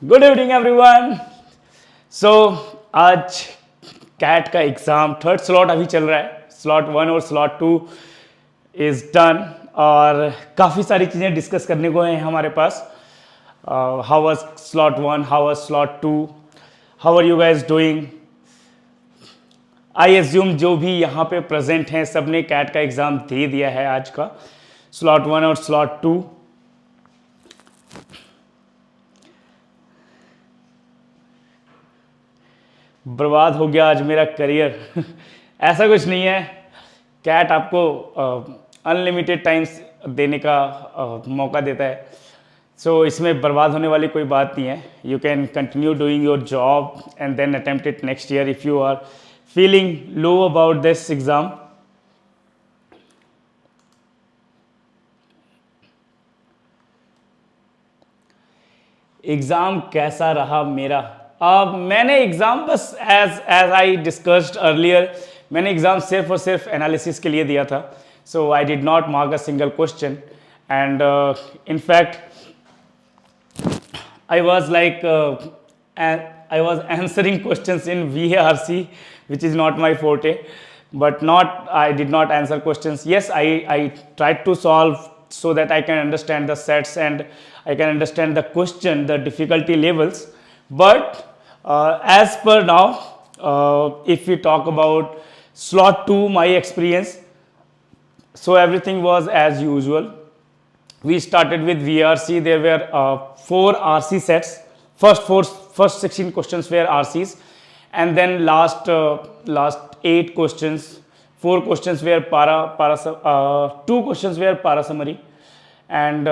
Good evening everyone. सो आज cat का exam third slot अभी चल रहा है। स्लॉट 1 और स्लॉट 2 इज़ डन और काफ़ी सारी चीज़ें डिस्कस करने को हैं हमारे पास। How was slot 1, how was slot 2, how are you guys doing. I assume जो भी यहाँ पे प्रेजेंट हैं सब ने कैट का एग्ज़ाम दे दिया है आज का, स्लॉट 1 और स्लॉट 2। बर्बाद हो गया आज मेरा करियर ऐसा कुछ नहीं है। कैट आपको अनलिमिटेड टाइम्स देने का मौका देता है। सो इसमें बर्बाद होने वाली कोई बात नहीं है। You can continue doing your job and then attempt it next year if you are feeling low about this exam. Exam कैसा रहा मेरा? मैंने एग्ज़ाम बस एज आई डिस्कस्ड अर्लियर, मैंने एग्ज़ाम सिर्फ और सिर्फ एनालिसिस के लिए दिया था। So I did not mark a single question and in fact I was like, I was answering questions in VARC, which is not my forte, but I did not answer questions. Yes, I tried to solve so that I can understand the sets and I can understand the question, the difficulty levels. But as per now, if we talk about slot 2, my experience, so everything was as usual. We started with VRC. There were 4 RC sets. First 16 questions were RCs, and then last 8 questions. 4 questions were para 2 questions were para summary, and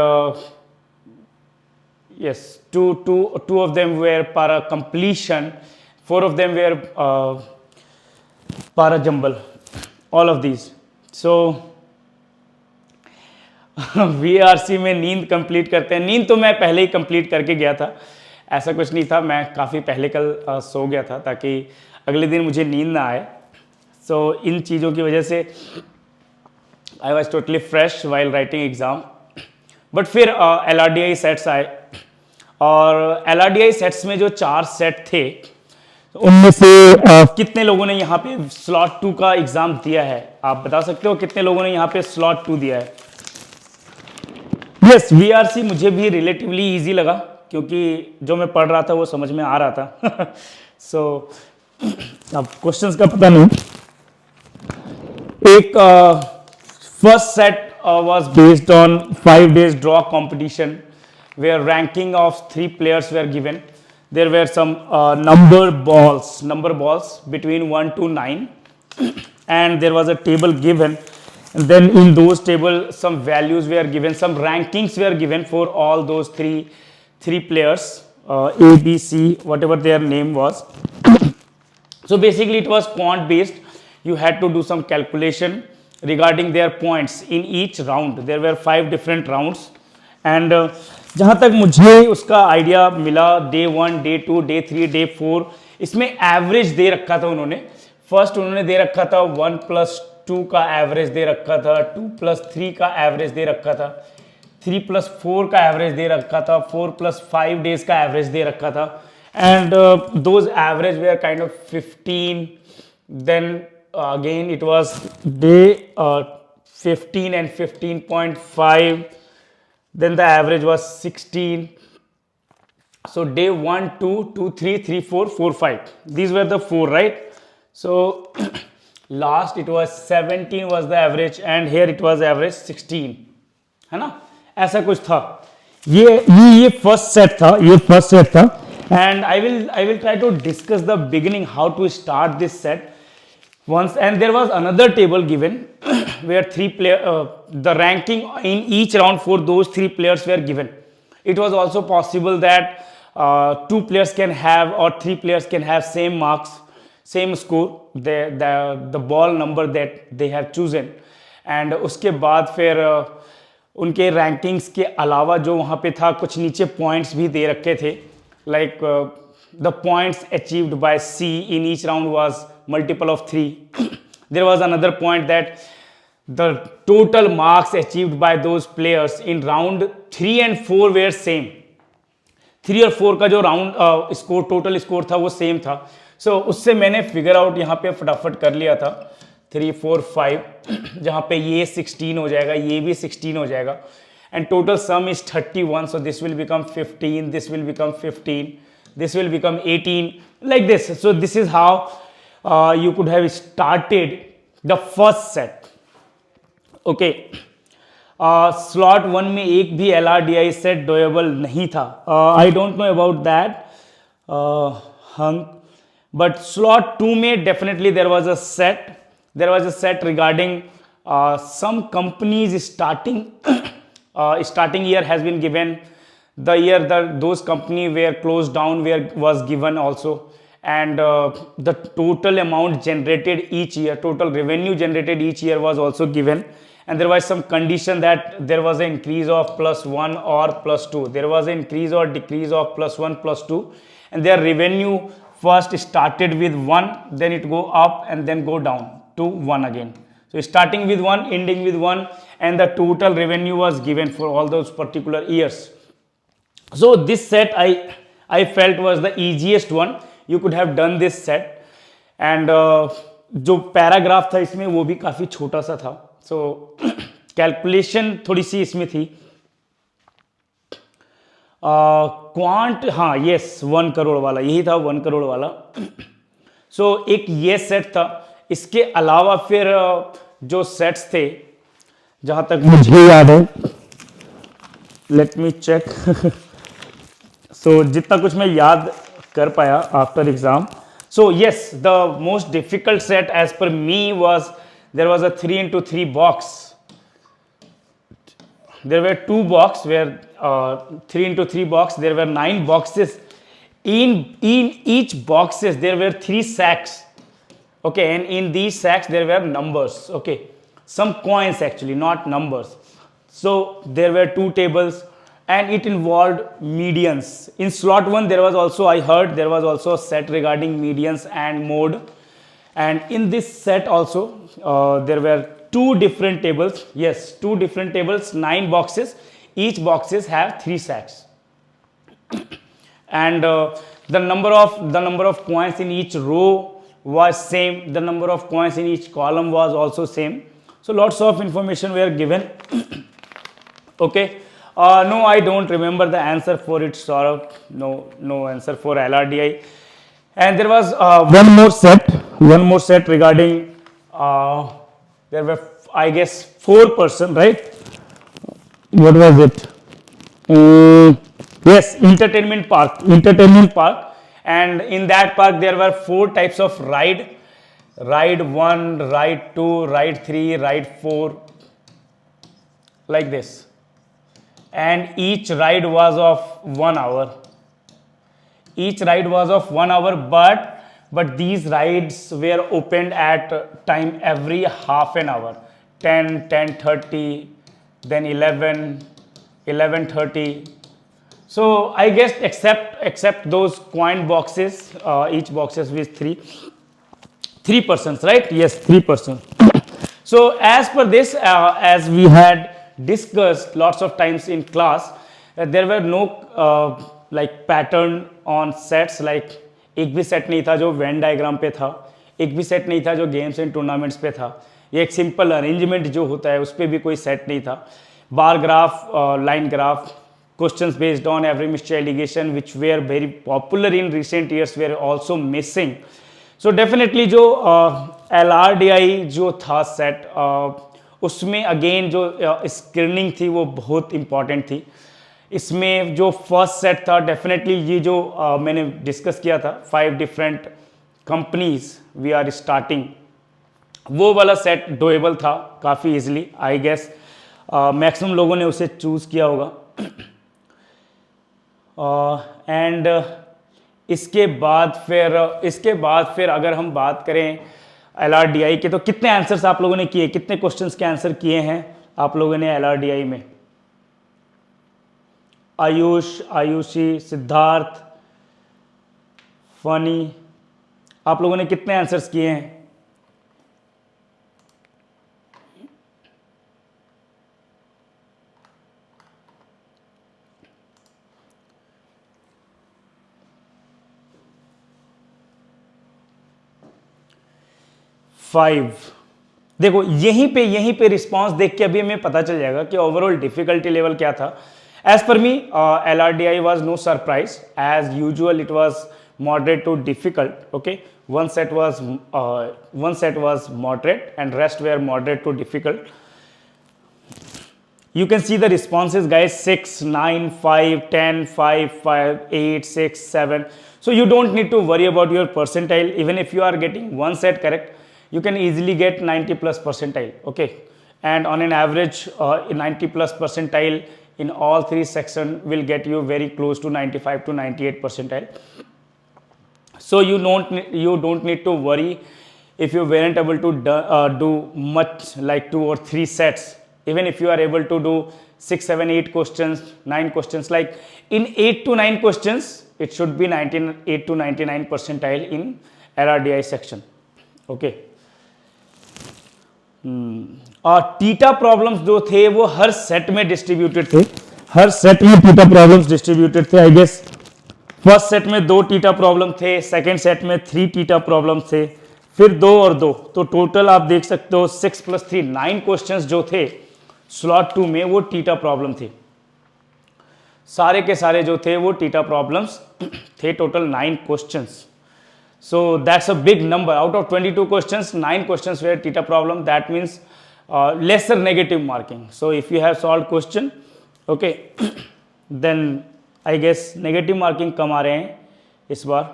yes, two of them were para completion. 4 of them were para jumble. All of these. So VRC में नींद complete करते हैं। नींद तो मैं पहले ही complete करके गया था, ऐसा कुछ नहीं था। मैं काफ़ी पहले कल सो गया था ताकि अगले दिन मुझे नींद ना आए। सो इन चीज़ों की वजह से I was totally fresh while writing exam. But फिर LRDI सेट्स आए और LRDI सेट्स में जो 4 सेट थे उनमें से कितने लोगों ने यहाँ पे स्लॉट 2 का एग्ज़ाम दिया है? आप बता सकते हो कितने लोगों ने यहाँ पे स्लॉट 2 दिया है? यस, VRC मुझे भी रिलेटिवली इजी लगा क्योंकि जो मैं पढ़ रहा था वो समझ में आ रहा था। सो अब क्वेश्चंस का पता नहीं। एक first set was based on 5 days draw competition where ranking of 3 players were given. There were some number balls between 1 to 9 and there was a table given. And then in those table some values were given, some rankings were given for all those three players, A, B, C, whatever their name was. So basically it was point based. You had to do some calculation regarding their points in each round. There were 5 different rounds and जहाँ तक मुझे उसका idea मिला, day 1, day 2, day 3, day 4, इसमें average दे रखा था उन्होंने। फर्स्ट उन्होंने दे रखा था 1+2 का एवरेज दे रखा था, 2+3 का एवरेज दे रखा था, 3+4 का एवरेज दे रखा था, 4+5 डेज का एवरेज दे रखा था and those average were kind of 15. Then again it was day 15 and 15.5. then the average was 16. So day 1, 2, 2, 3, 3, 4, 4, 5. These were the 4, right? So last it was 17 was the average and here it was average 16, है ना? ऐसा कुछ था। ये first set था, and I will try to discuss the beginning how to start this set once. And there was another table given where the ranking in each round for those 3 players were given. It was also possible that 2 players can have or 3 players can have same marks, same score, the ball number that they have chosen. And उसके बाद फिर उनके rankings के अलावा जो वहाँ पे था कुछ नीचे पॉइंट्स भी दे रखे थे, like the points achieved by C in each round was multiple of 3. There was another point that the total marks achieved by those players in round 3 and 4 were same. 3 और 4 का जो राउंड स्कोर टोटल स्कोर था वो same था. सो उससे मैंने figure out यहाँ पे फटाफट कर लिया था 3 4 5 जहाँ पे ये 16 हो जाएगा, ये भी 16 हो जाएगा, and total sum is 31. So this will become 15, this will become 15, this will become 18, like this. So this is how you could have started the first set. Okay. Slot 1 में एक भी LRDI सेट डोएबल नहीं था. I don't know about that hunk, but slot 2 में definitely there was a set regarding some companies starting year has been given, the year that those company were closed down was given also, and the total amount generated each year, total revenue generated each year was also given, and there was some condition that there was an increase of +1 or +2, there was an increase or decrease of +1 +2, and their revenue first started with 1, then it go up and then go down to 1 again. So starting with 1, ending with 1, and the total revenue was given for all those particular years. So this set I felt was the easiest one. You could have done this set, and जो paragraph था इसमें वो भी काफ़ी छोटा सा था. So calculation थोड़ी सी इसमें थी. क्वांट, हाँ यस 1 करोड़ वाला यही था, 1 करोड़ वाला. So एक ये सेट था. इसके अलावा फिर जो सेट्स थे जहां तक मुझे याद है, लेट मी चेक. सो जितना कुछ मैं याद कर पाया after exam. So yes, the most difficult set as per me was there was a 3x3 box. there were 2 box where 3x3 box, there were 9 boxes. In each boxes there were 3 sacks. Okay, and in these sacks there were numbers. Okay, some coins actually, not numbers. So there were 2 tables, and it involved medians. In slot 1 there was also, I heard there was also a set regarding medians and mode, and in this set also there were 2 different tables. Yes, 2 different tables, 9 boxes. Each boxes have 3 sacks, and the number of coins in each row was same. The number of coins in each column was also same. So lots of information were given. Okay, no, I don't remember the answer for it, Saurabh. No answer for LRDI. And there was one more set regarding there were, I guess, 4 person, right? What was it? Yes, entertainment park. And in that park there were 4 types of ride 1, ride 2, ride 3, ride 4, like this, and each ride was of 1 hour. But these rides were opened at time every half an hour, 10, 10:30, then 11, 11:30. So I guess except those coin boxes, each boxes with 3 persons, right? Yes, 3 persons. So as per this, as we had discussed lots of times in class, there were no like pattern on sets. Like एक भी set नहीं था जो Venn diagram पे था, एक भी set नहीं था जो गेम्स एंड टूर्नामेंट्स पे था. ये एक सिंपल अरेंजमेंट जो होता है उस पर भी कोई सेट नहीं था. Bar graph, line graph, questions based on every mixture allegation which were very popular in recent years were also missing. So definitely जो LRDI जो था सेट, उसमें अगेन जो स्क्रीनिंग थी वो बहुत इम्पॉर्टेंट थी. इसमें जो फर्स्ट सेट था, डेफिनेटली ये जो मैंने डिस्कस किया था, 5 different companies we are starting, वो वाला सेट डोएबल था काफ़ी इजीली. आई गेस मैक्सिमम लोगों ने उसे चूज़ किया होगा. एंड इसके बाद फिर अगर हम बात करें LRDI के, तो कितने आंसर्स आप लोगों ने किए, कितने क्वेश्चंस के आंसर किए हैं आप लोगों ने LRDI में? आयुष, आयुषी, सिद्धार्थ, फनी, आप लोगों ने कितने आंसर्स किए हैं? 5। देखो यहीं पे रिस्पांस देख के अभी हमें पता चल जाएगा कि ओवरऑल डिफिकल्टी लेवल क्या था। As per me LRDI was no surprise, as usual it was moderate to difficult. Okay, one set was moderate and rest were moderate to difficult. You can see the responses, guys: 6, 9, 5, 10, 5, 5, 8, 6, 7. So you don't need to worry about your percentile. Even if you are getting one set correct, you can easily get 90 plus percentile. Okay, and on an average 90 plus percentile in all three sections will get you very close to 95 to 98 percentile. So you don't need to worry if you weren't able to do much like 2 or 3 sets. Even if you are able to do 6, 7, 8 questions, 9 questions, like in 8 to 9 questions it should be 98 to 99 percentile in LRDI section. Okay. और theta problems जो थे वो हर set में distributed थे, हर set में theta problems distributed थे। I guess first set में 2 theta problem थे, सेकंड सेट में 3 थीटा प्रॉब्लम थे, फिर 2 और 2, तो टोटल आप देख सकते हो 6 + 3 9 क्वेश्चंस जो थे स्लॉट 2 में वो थीटा प्रॉब्लम थे। सारे के सारे जो थे वो थीटा प्रॉब्लम्स थे, total 9 questions. So that's a big number. Out of 22 questions, 9 questions were theta problem. That means lesser negative marking. So if you have solved question, okay, then I guess negative marking कम आ रहे हैं इस बार।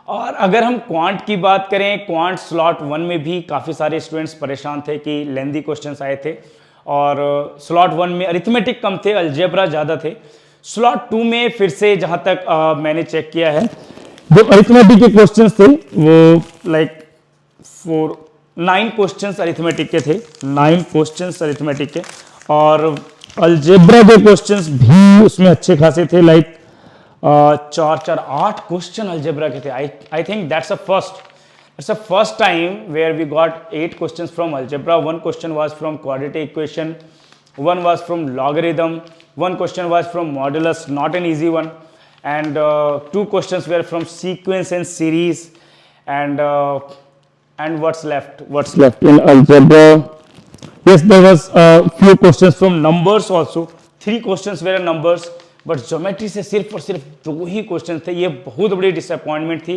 और अगर हम quant की बात करें, quant slot 1 में भी काफ़ी सारे स्टूडेंट्स परेशान थे कि लेंदी क्वेश्चंस आए थे, और स्लॉट 1 में अरिथमेटिक कम थे, अलजेब्रा ज़्यादा थे। स्लॉट 2 में फिर से जहां तक मैंने चेक किया है, जो अरिथमेटिक के क्वेश्चंस थे वो लाइक 9 क्वेश्चंस अरिथमेटिक के थे, 9 क्वेश्चंस अरिथमेटिक के, और अलजेब्रा के क्वेश्चंस भी उसमें अच्छे खासे थे, लाइक 8 क्वेश्चन अलजेब्रा के थे। I think that's a first time where we got 8 questions from algebra. 1 question was from quadratic equation, 1 was from logarithm, 1 question was from modulus, not an easy one, and 2 questions were from sequence and series, and what's left in algebra? Yes, there was a few questions from numbers also. 3 questions were numbers, but geometry से सिर्फ और सिर्फ 2 ही question थे। ये बहुत बड़ी disappointment थी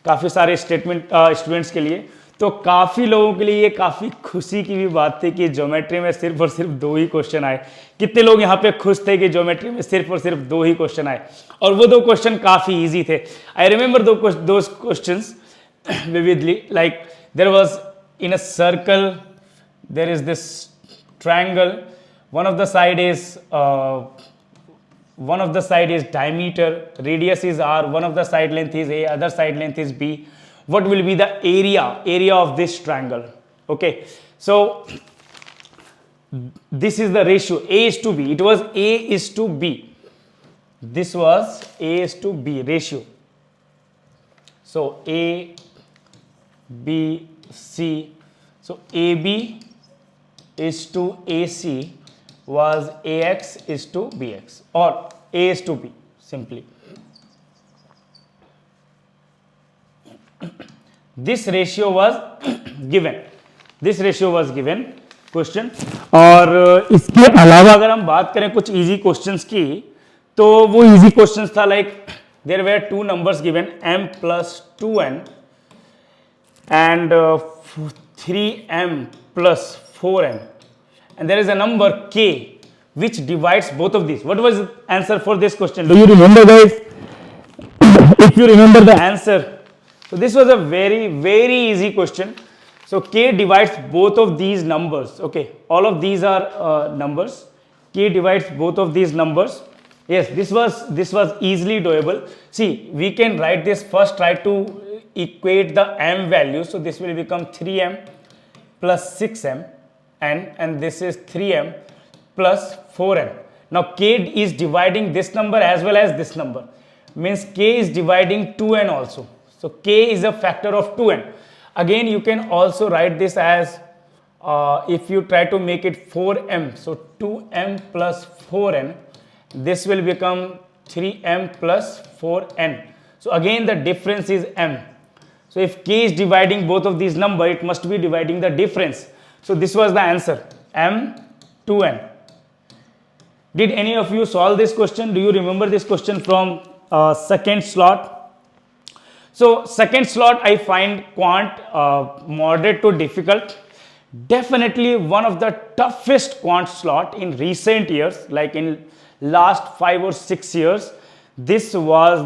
काफ़ी सारे स्टूडेंट्स के लिए। तो काफ़ी लोगों के लिए ये काफ़ी खुशी की भी बात थी कि ज्योमेट्री में सिर्फ और सिर्फ 2 ही क्वेश्चन आए। कितने लोग यहाँ पे खुश थे कि ज्योमेट्री में सिर्फ और सिर्फ 2 ही क्वेश्चन आए, और वो 2 क्वेश्चन काफ़ी इजी थे। I remember those questions vividly. Like there was in a circle there is this triangle, one of the side is diameter, radius is r, one of the side length is a, other side length is b. What will be the area of this triangle? Okay, so this is the ratio a is to b. It was a is to b. This was a is to b ratio. So a b c, so ab is to ac was ax is to bx, or a is to b simply. This ratio was given. This ratio was given question. और इसके अलावा अगर हम बात करें कुछ easy questions की, तो वो इजी क्वेश्चंस था like there were 2 numbers given, m plus 2n and 3m plus 4n, and there is a number k which divides both of these. What was the answer for this question? Do you remember, guys? If you remember the answer, so this was a very easy question. So k divides both of these numbers. Okay, all of these are numbers. K divides both of these numbers. Yes, this was easily doable. See, we can write this first. Try to equate the m value. So this will become 3m plus 6m, and this is 3m plus 4m. Now k is dividing this number as well as this number. Means k is dividing 2n also. So k is a factor of 2n. Again, you can also write this as if you try to make it 4m, so 2m plus 4n, this will become 3m plus 4n. So again the difference is m. So if k is dividing both of these number, it must be dividing the difference. So this was the answer, m 2n. Did any of you solve this question? Do you remember this question from second slot? So second slot I find quant moderate to difficult. Definitely one of the toughest quant slot in recent years, like in last 5 or 6 years. This was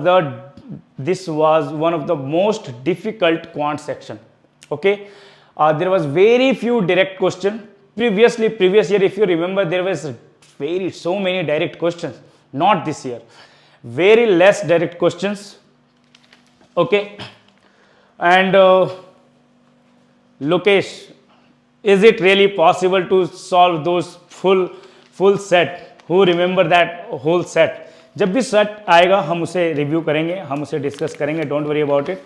one of the most difficult quant section. Okay, there was very few direct question. Previous year, if you remember, there was so many direct questions. Not this year, very less direct questions. Okay, and Lokesh, is it really possible to solve those full set? Who remember that whole set? जब भी set आएगा हम उसे review करेंगे, हम उसे discuss करेंगे, don't worry about it.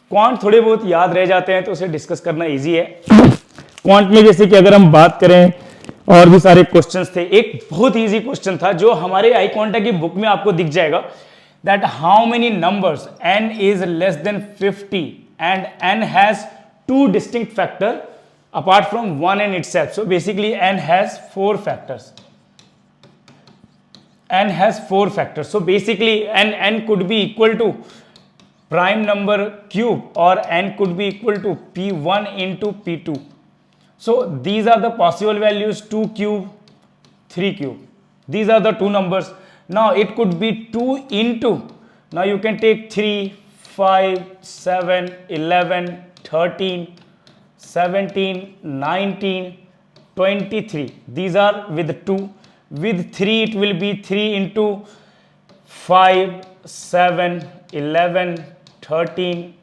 Quant थोड़े बहुत याद रह जाते हैं तो उसे डिस्कस करना इजी है. क्वांट में जैसे कि अगर हम बात करें, और भी सारे क्वेश्चंस थे. एक बहुत इजी क्वेश्चन था जो हमारे iQuanta की बुक में आपको दिख जाएगा, that how many numbers n is less than 50 and n has two distinct factor apart from 1n itself. So basically n has 4 factors. N has 4 factors. So basically n could be equal to prime number cube, or n could be equal to p1 into p2. So these are the possible values, 2 cube, 3 cube. These are the two numbers. Now it could be 2 into, now you can take 3, 5, 7, 11, 13, 17, 19, 23. These are with 2. With 3 it will be 3 into 5, 7, 11, 13,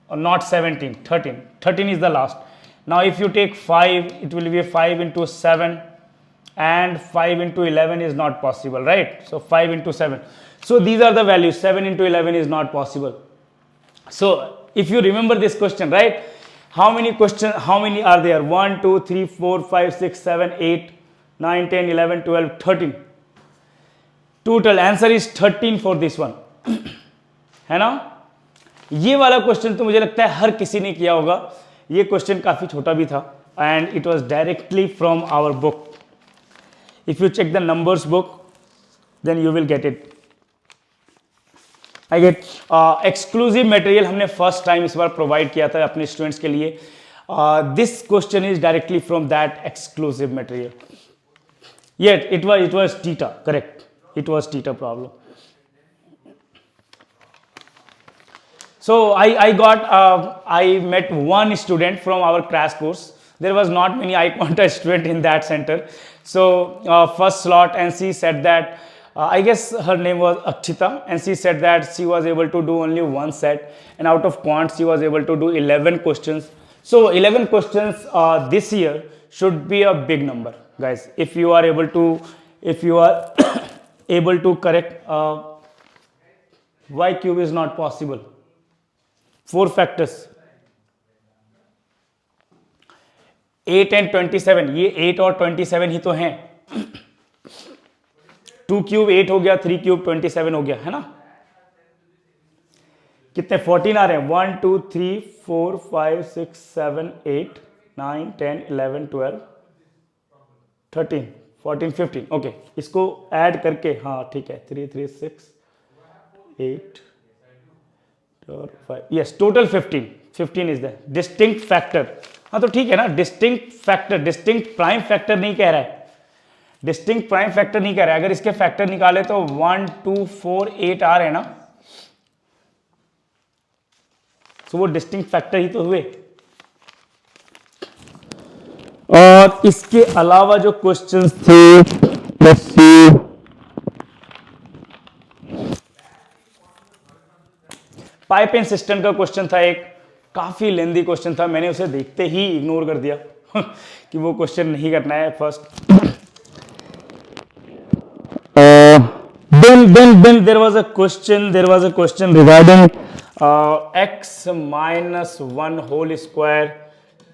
or not 17, 13. 13 is the last. Now if you take 5, it will be 5 into 7, and 5 into 11 is not possible, right? So 5 into 7. So these are the values. 7 into 11 is not possible. So if you remember this question, right? How many are there? 1, 2, 3, 4, 5, 6, 7, 8, 9, 10, 11, 12, 13. Total answer is 13 for this one. है ना? ये वाला question तो मुझे लगता है हर किसी ने किया होगा. ये क्वेश्चन काफी छोटा भी था, and it was directly from our book. If you check the numbers book, then you will get it. I get exclusive material हमने first time इस बार provide किया था अपने students के लिए. This question is directly from that exclusive material. Yet it was theta, correct? It was theta problem. So I met one student from our crash course. There was not many iQuanta student in that center. So first slot, and she said that, I guess her name was Akshita, and she said that she was able to do only one set, and out of quant she was able to do 11 questions. So 11 questions this year should be a big number, guys. If you are able to able to correct y cube is not possible. 4 factors, 8 and 27, ये 8 और 27 ही तो हैं. 2 cube 8 हो गया, 3 cube 27 हो गया, है ना? कितने 14 आ रहे हैं? 1 2 3 4 5 6 7 8 9 10 11 12 13 14 15. ओके, इसको ऐड करके, हाँ ठीक है, 3 3 6 8 5, yes, total 15 is the distinct factor. हाँ तो ठीक है ना, distinct factor, distinct prime factor नहीं कह रहा है, distinct prime factor नहीं कह रहा है. अगर इसके factor निकाले तो 1 2 4 8 आ रहे हैं ना, तो वो distinct factor ही तो हुए. और इसके अलावा जो क्वेश्चंस थे, let's see, pipe and system का क्वेश्चन था, एक काफी लेंदी क्वेश्चन था. मैंने उसे देखते ही इग्नोर कर दिया कि वो क्वेश्चन नहीं करना है first. Then there was a question regarding x minus 1 whole square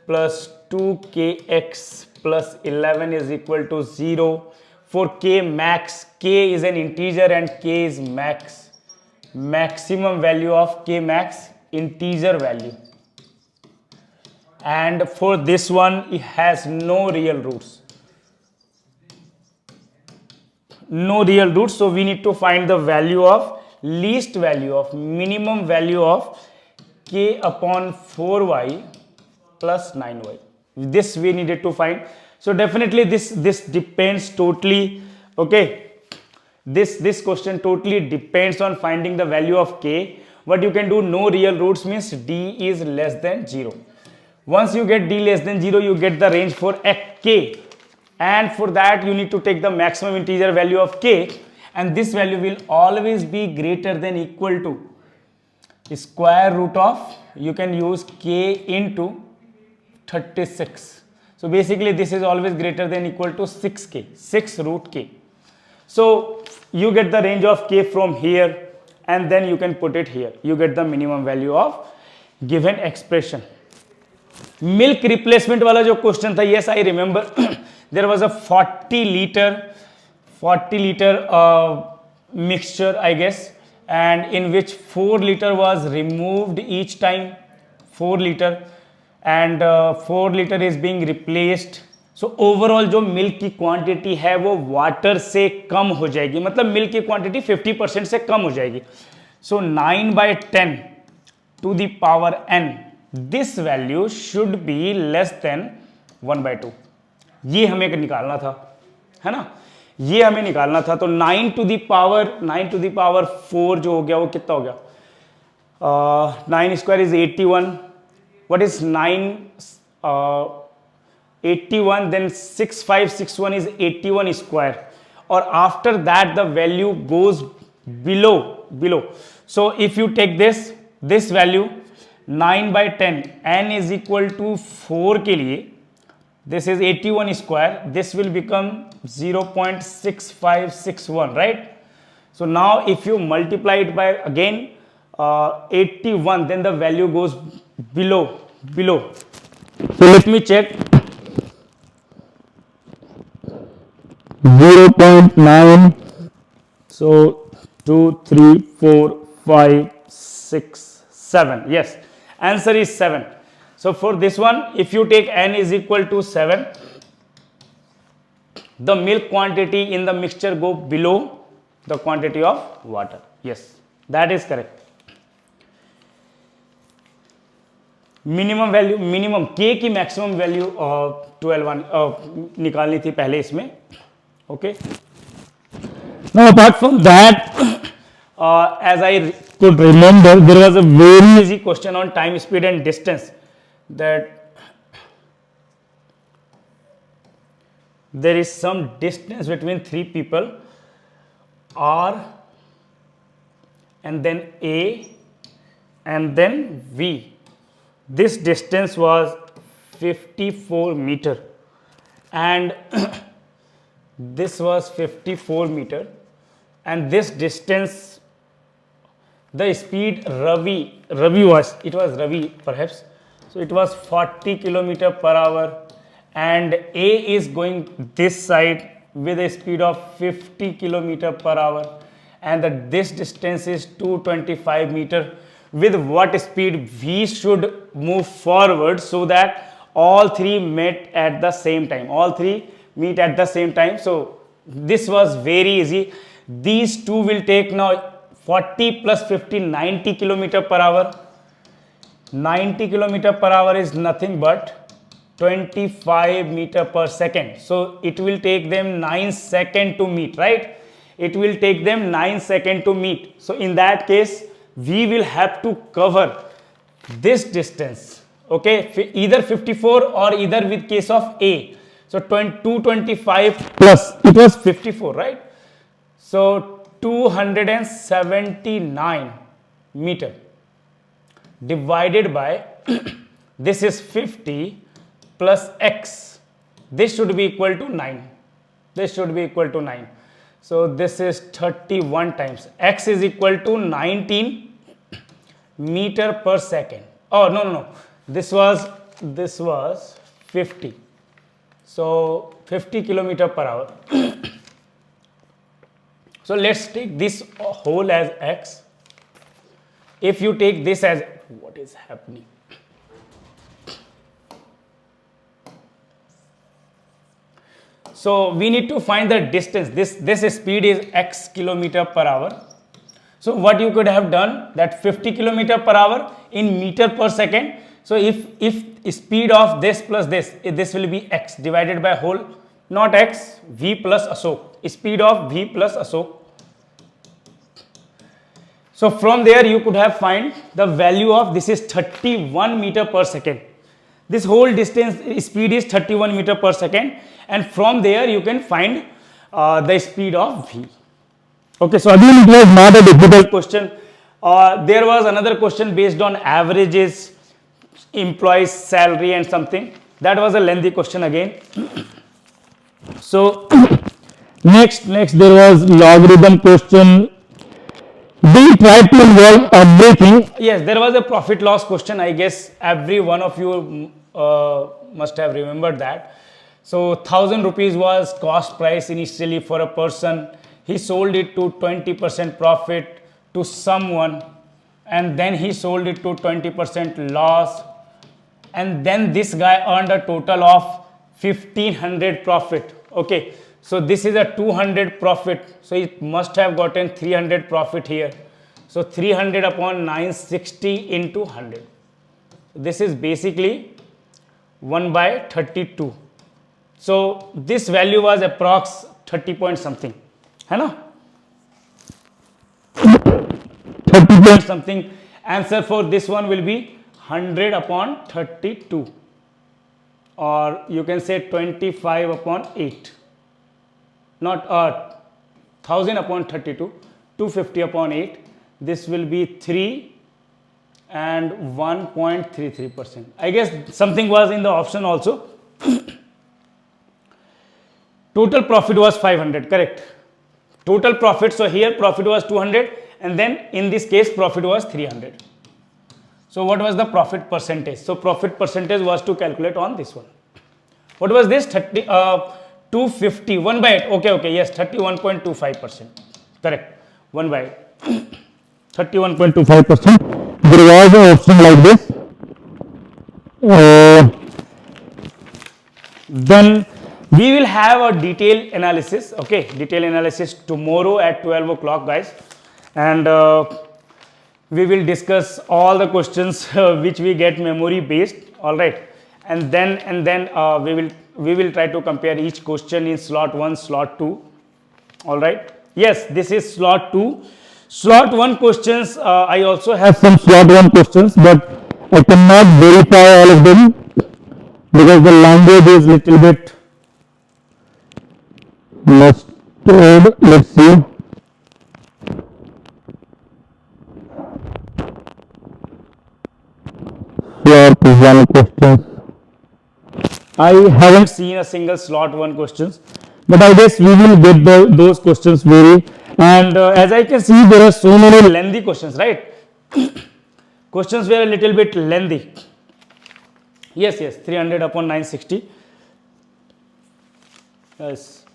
plus 2kx plus 11 is equal to 0 for k max. K is an integer and k is max. maximum value of k max, integer value, and for this one it has no real roots, so we need to find the value of least value of minimum value of k upon 4y plus 9y. This we needed to find. So definitely this depends totally, okay, this question totally depends on finding the value of k. What you can do, no real roots means d is less than 0. Once you get d less than 0, you get the range for k, and for that you need to take the maximum integer value of k, and this value will always be greater than equal to square root of, you can use k into 36. So basically this is always greater than equal to 6k, 6 root k. So you get the range of k from here, and then you can put it here. You get the minimum value of given expression. Milk replacement वाला जो question था, yes I remember. There was a 40 liter mixture I guess, and in which 4 liter was removed each time, 4 liter, and 4 liter is being replaced. So overall जो milk की quantity है वो water से कम हो जाएगी, मतलब milk की quantity 50% से कम हो जाएगी. So 9/10 to the power n, this value should be less than 1/2. ये हमें निकालना था, है ना, ये हमें निकालना था. तो 9 to the power 4 जो हो गया वो कितना हो गया, 9 square is 81. What is 9 81, then 6561 is 81 square, or after that the value goes below. So if you take this value 9/10, n is equal to 4 के लिए, this is 81 square, this will become 0.6561, right? So now if you multiply it by again 81, then the value goes below. So let me check. 0.9. So 2, 3, 4, 5, 6, 7. Yes, answer is 7. So for this one, if you take n is equal to 7, the milk quantity in the mixture go below the quantity of water. Yes, that is correct. Minimum k की maximum value 12 निकालनी थी पहले इसमें. Okay. Now apart from that, as I could remember, there was a very easy question on time, speed and distance, that there is some distance between three people, R and then A and then V. This distance was 54 meter, and this was 54 meter, and this distance, the speed Ravi was perhaps, so it was 40 kilometer per hour, and A is going this side with a speed of 50 kilometer per hour, and this distance is 225 meter. With what speed we should move forward so that all three meet at the same time. So this was very easy. These two will take now 40 plus 50, 90 kilometer per hour. 90 kilometer per hour is nothing but 25 meter per second. So it will take them 9 seconds to meet, right? It will take them 9 seconds to meet. So in that case, we will have to cover this distance, okay, either 54 or either with case of A. So 225 plus, it was 54, right? So 279 meter divided by this is 50 plus x. This should be equal to 9. So this is 31 times. X is equal to 19 meter per second. Oh, no. This was 50. So 50 kilometer per hour. So let's take this whole as x. If you take this as, what is happening? So we need to find the distance. This speed is x kilometer per hour. So what you could have done, that 50 kilometer per hour in meter per second. So if speed of this plus this will be x divided by whole, not x, v plus Ashok, speed of v plus Ashok. So from there you could have find the value of, this is 31 meter per second. This whole distance speed is 31 meter per second, and from there you can find the speed of v. Okay, so again it was not a difficult question. There was another question based on averages, employees salary and something. That was a lengthy question again. So next there was logarithm question. We tried to involve everything. Yes, there was a profit loss question. I guess every one of you must have remembered that. So 1000 rupees was cost price initially for a person. He sold it to 20% profit to someone, and then he sold it to 20% loss, and then this guy earned a total of 1500 profit. Okay, so this is a 200 profit, so it must have gotten 300 profit here. So 300 upon 960 into 100. This is basically 1 by 32. So this value was approx 30 point something, है ना? 30 point something. Answer for this one will be 100 upon 32, or you can say 25 upon 8. Not 1000 upon 32, 250 upon 8. This will be 3 and 1.33%. I guess something was in the option also. Total profit was 500, correct? Total profit, so here profit was 200, and then in this case profit was 300. So what was the profit percentage? So profit percentage was to calculate on this one. What was this? 250, 1 by 8. Okay, yes, 31.25%. Correct. 1 by 8. 31.25%. There was an option like this. Then we will have a detailed analysis. Okay, detailed analysis tomorrow at 12 o'clock, guys. And we will discuss all the questions which we get memory based. All right. And then we will try to compare each question in slot 1, slot 2. All right. Yes, this is slot 2. Slot 1 questions, I also have some slot 1 questions, but I cannot verify all of them because the language is little bit mustard. Let's see. Slot 1 questions. I haven't seen a single slot 1 questions, but I guess we will get those questions very. And as I can see, there are so many lengthy questions, right? Questions were a little bit lengthy. Yes, 300 upon 960. Yes.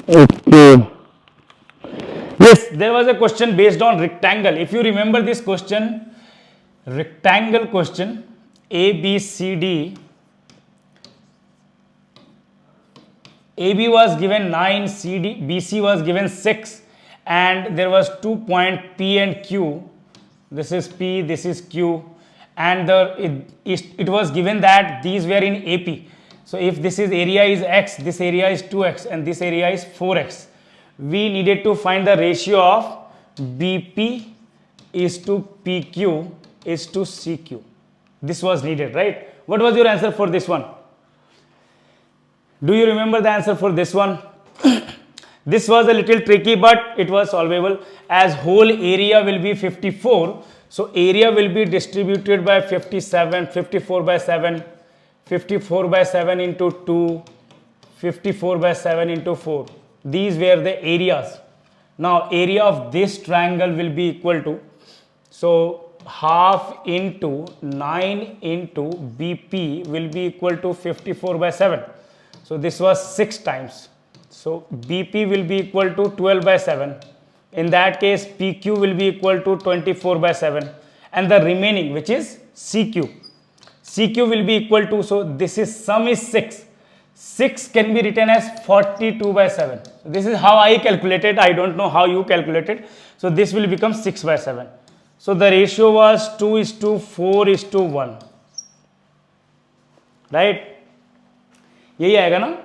Okay. Yes, there was a question based on rectangle. If you remember this question, rectangle question, A, B, C, D. AB was given 9, CD, BC was given 6, and there was 2 point P and Q. This is P, this is Q, and it was given that these were in AP. So if this is area is X, this area is 2X, and this area is 4X. We needed to find the ratio of BP is to PQ is to CQ. This was needed, right? What was your answer for this one? Do you remember the answer for this one? This was a little tricky, but it was solvable. As whole area will be 54, so area will be distributed by 57, 54 by 7, 54 by 7 into 2, 54 by 7 into 4. These were the areas. Now area of this triangle will be equal to, so half into 9 into BP will be equal to 54 by 7. So this was 6 times. So BP will be equal to 12 by 7. In that case, PQ will be equal to 24 by 7. And the remaining, which is CQ. CQ will be equal to, so this is sum is 6. 6 can be written as 42 by 7. This is how I calculated. I don't know how you calculated. So this will become 6 by 7. So the ratio was 2:4:1. Right? यही आएगा ना,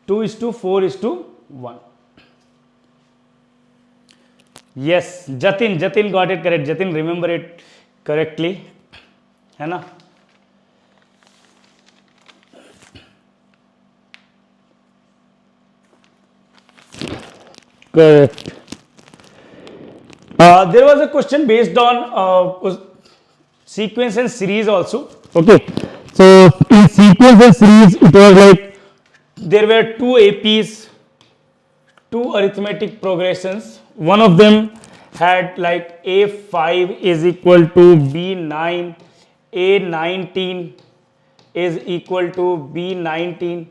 2:4:1. Yes, Jatin got it correct. Jatin remember it correctly, है ना? Correct. There was a question based on sequence and series also. Okay, so in sequence and series, it was like there were two APs, two arithmetic progressions. One of them had like A5 is equal to B9, A19 is equal to B19,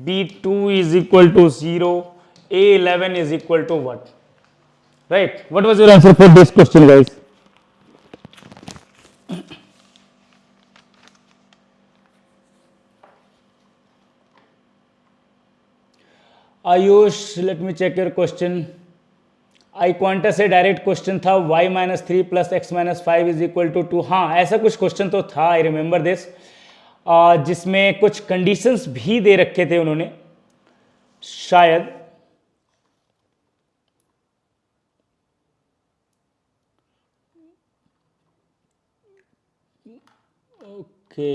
B2 is equal to 0, A11 is equal to what? Right? What was your answer for this question, guys? Ayush, let me check your question. iQuanta से direct question था y-3 plus x-5 is equal to 2. हाँ, ऐसा कुछ question तो था, I remember this, जिसमें कुछ conditions भी दे रखे थे उन्होंने शायद. ओके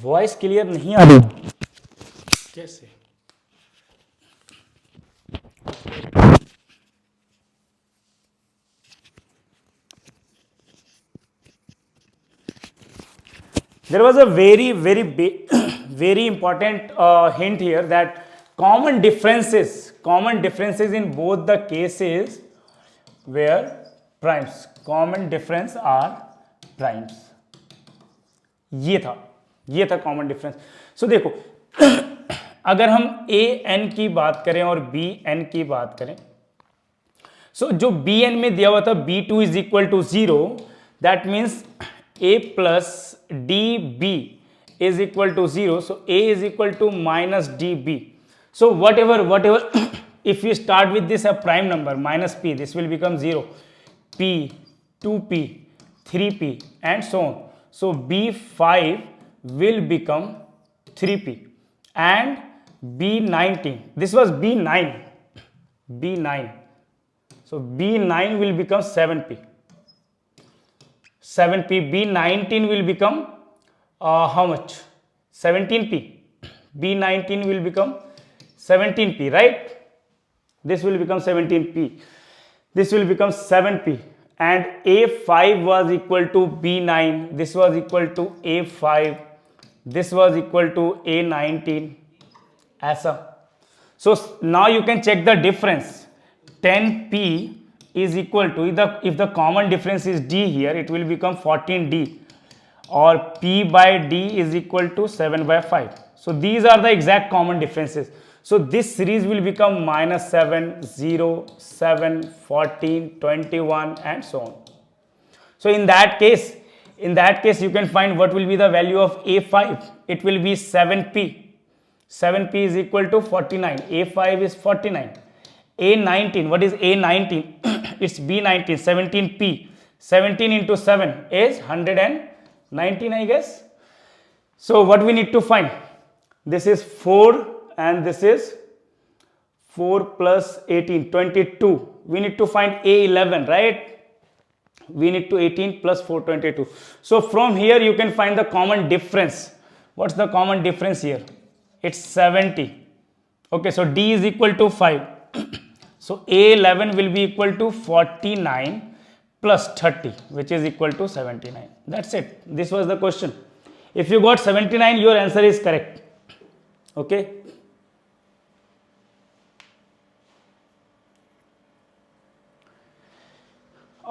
वॉइस क्लियर नहीं आ रही कैसे? There was a very important hint here that common differences in both the cases were primes. Common difference are primes. ये था कॉमन डिफरेंस. सो देखो अगर हम ए एन की बात करें और बी एन की बात करें, सो जो बी एन में दिया हुआ था B2 is equal to 0, that means A plus DB is equal to 0. So A is equal to minus DB. So whatever if we start with this a prime number minus P, this will become 0. P, 2P, 3P and so on. So B5 will become 3P and B19. This was B9. So B9 will become 7P. 7P. B19 will become how much? 17P. B19 will become 17P, right? This will become 17P. This will become 7P. And A5 was equal to B9. This was equal to A5. This was equal to A19. ऐसा. So now you can check the difference. 10P is equal to, if the common difference is D here, it will become 14D, or P by D is equal to 7 by 5. So these are the exact common differences. So this series will become -7, 0, 7, 14, 21 and so on. So in that case you can find what will be the value of A5. It will be 7P. 7P is equal to 49. A5 is 49. A19, what is A19? It's B19, 17P. 17 into 7 is 119, I guess. So what we need to find? This is 4 and this is 4 plus 18, 22. We need to find A11, right? We need to 18 plus 4, 22. So from here you can find the common difference. What's the common difference here? It's 70. Okay, so D is equal to 5. So A11 will be equal to 49 plus 30, which is equal to 79. That's it. This was the question. If you got 79, your answer is correct. Okay.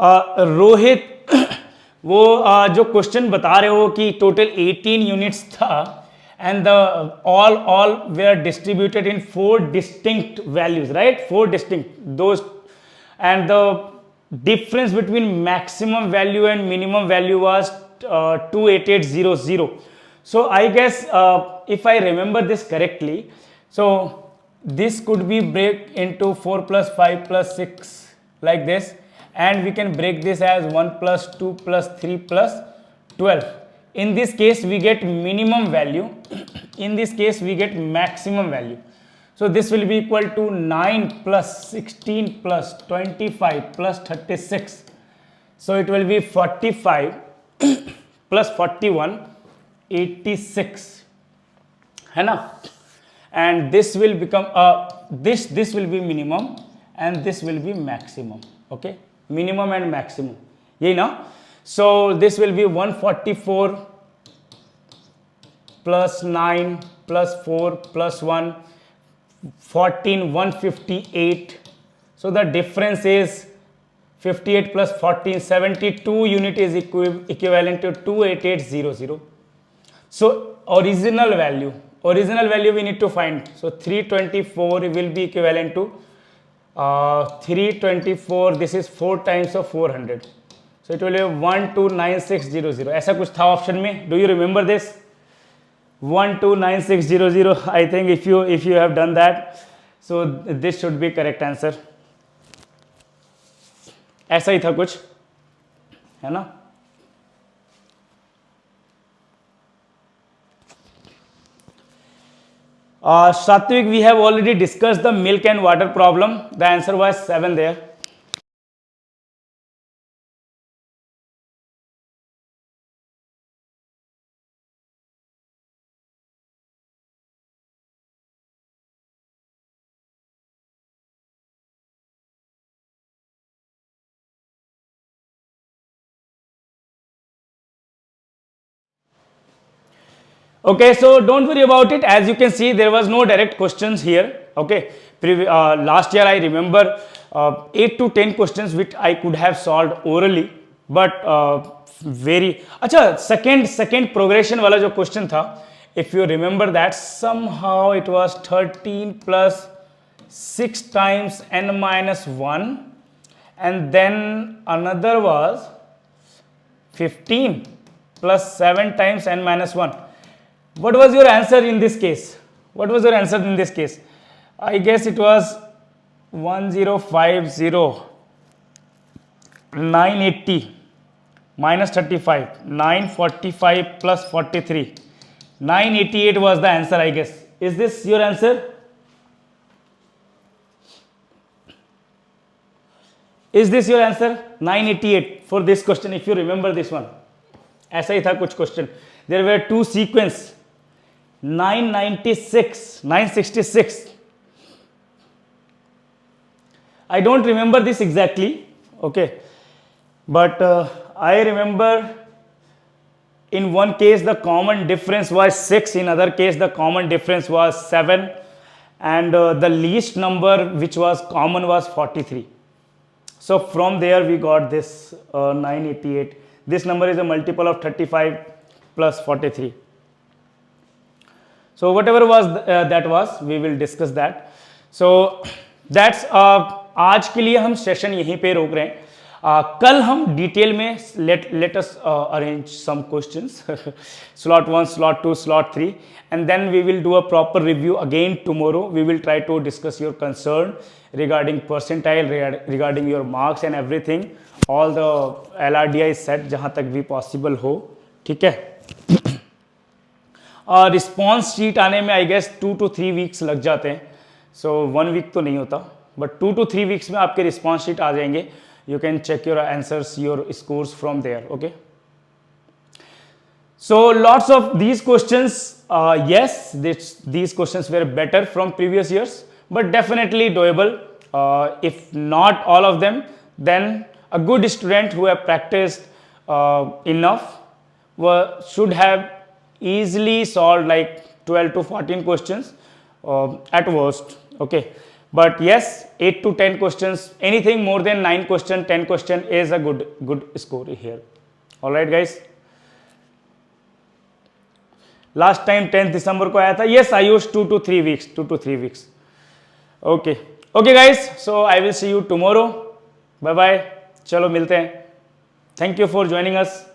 Rohit वो जो question बता रहे हो कि total 18 units था and the all were distributed in 4 distinct values, right? 4 distinct those, and the difference between maximum value and minimum value was 28800. So I guess if I remember this correctly, so this could be break into 4 plus 5 plus 6 like this, and we can break this as 1 plus 2 plus 3 plus 12. In this case we get minimum value, in this case we get maximum value. So this will be equal to 9 plus 16 plus 25 plus 36. So it will be 45 plus 41, 86 है ना, and this will become this will be minimum and this will be maximum. Okay, minimum and maximum, यही ना. So this will be 144 plus 9 plus 4 plus 1, 14, 158. So the difference is 58 plus 14, 72 unit is equivalent to 28800. So original value we need to find. So 324 will be equivalent to 324, this is 4 times of 400. So it will be 129600. ऐसा कुछ था option में. Do you remember this? 129600. I think if you have done that, so this should be correct answer. ऐसा ही था कुछ, है ना. Satvik, we have already discussed the milk and water problem. The answer was 7 there. Okay, so don't worry about it. As you can see, there was no direct questions here. Okay, last year I remember 8 to 10 questions which I could have solved orally, but very अच्छा second progression वाला जो question था, if you remember that, somehow it was 13 plus 6 times n minus 1, and then another was 15 plus 7 times n minus 1. What was your answer in this case? What was your answer in this case? I guess it was 1050, 980 minus 35, 945 plus 43, 988 was the answer, I guess. Is this your answer? Is this your answer? 988 for this question, if you remember this one. ऐसा ही था कुछ question. There were two sequence. 996, 966. I don't remember this exactly, okay, but I remember in one case the common difference was 6, in other case the common difference was 7, and the least number which was common was 43. So from there we got this 988. This number is a multiple of 35 plus 43. So whatever was that was, we will discuss that. So that's आज के लिए हम session यहीं पे रोक रहे हैं. कल हम डिटेल में let us arrange some questions slot 1, slot 2, slot 3, and then we will do a proper review again tomorrow. We will try to discuss your concern regarding percentile, regarding your marks and everything. All the LRDI set जहाँ तक भी possible हो, ठीक है. Response sheet आने में I guess 2 to 3 weeks लग जाते हैं. सो 1 वीक तो नहीं होता, बट 2 to 3 वीक्स में आपके रिस्पॉन्स शीट आ जाएंगे. You can check your answers, your scores from there. Okay, so lots of these questions, yes, these questions were better from previous years, but definitely doable. If not all of them, then a good student who have practiced enough should have easily solved like 12 to 14 questions at worst. Okay, But yes, 8 to 10 questions, anything more than 9 question, 10 question is a good score here. All right, guys. Last time 10th December को आया था. Yes, I used 2 to 3 weeks. 2 to 3 weeks. Okay. Okay, guys. So I will see you tomorrow. Bye bye. चलो मिलते हैं. Thank you for joining us.